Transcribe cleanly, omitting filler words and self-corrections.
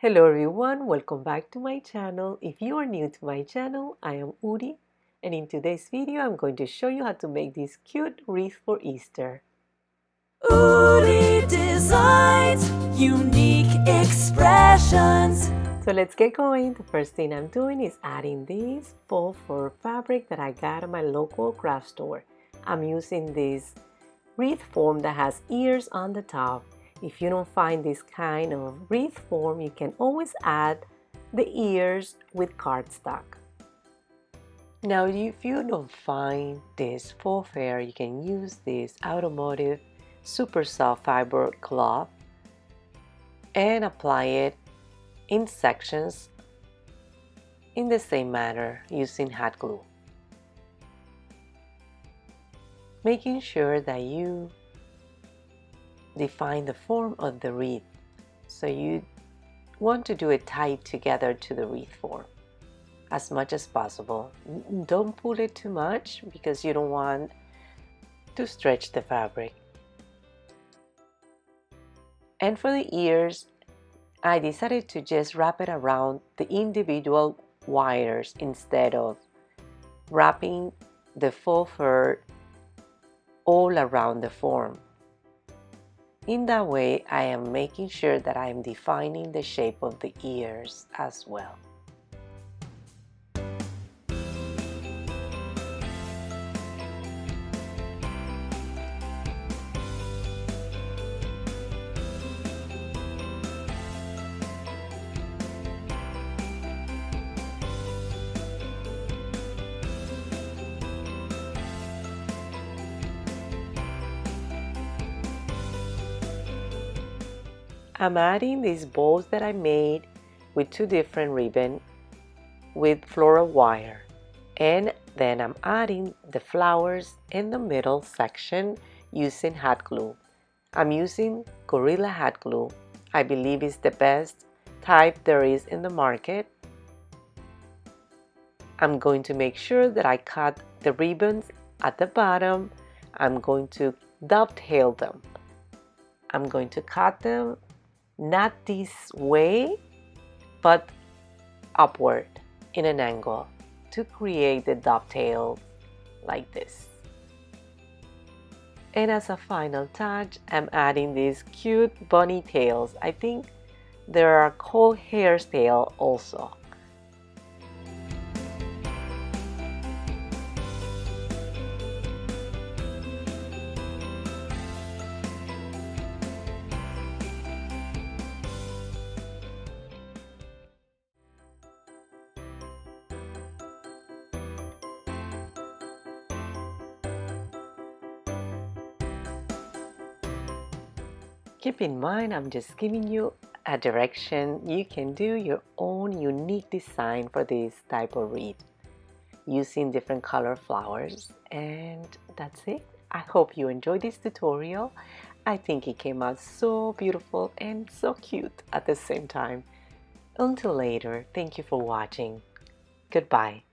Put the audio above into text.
Hello everyone, welcome back to my channel. If you are new to my channel, I am Uri, and in today's video I'm going to show you how to make this cute wreath for Easter. Uri Designs, unique expressions. So let's get going. The first thing I'm doing is adding this faux fur fabric that I got at my local craft store. I'm using this wreath form that has ears on the top. If you don't find this kind of wreath form, you can always add the ears with cardstock. Now, if you don't find this faux fur, you can use this automotive super soft fiber cloth and apply it in sections in the same manner using hot glue. Making sure that you define the form of the wreath. So you want to do it tight together to the wreath form as much as possible. Don't pull it too much because you don't want to stretch the fabric. And for the ears, I decided to just wrap it around the individual wires instead of wrapping the faux fur all around the form. In that way, I am making sure that I am defining the shape of the ears as well. I'm adding these bows that I made with two different ribbons with floral wire, and then I'm adding the flowers in the middle section using hot glue. I'm using Gorilla hot glue. I believe it's the best type there is in the market. I'm going to make sure that I cut the ribbons at the bottom. I'm going to dovetail them. I'm going to cut them not this way, but upward in an angle to create the dovetail like this. And as a final touch, I'm adding these cute bunny tails. I think there are called hairtail also. Keep in mind, I'm just giving you a direction. You can do your own unique design for this type of wreath using different color flowers. And that's it. I hope you enjoyed this tutorial. I think it came out so beautiful and so cute at the same time. Until later, thank you for watching. Goodbye.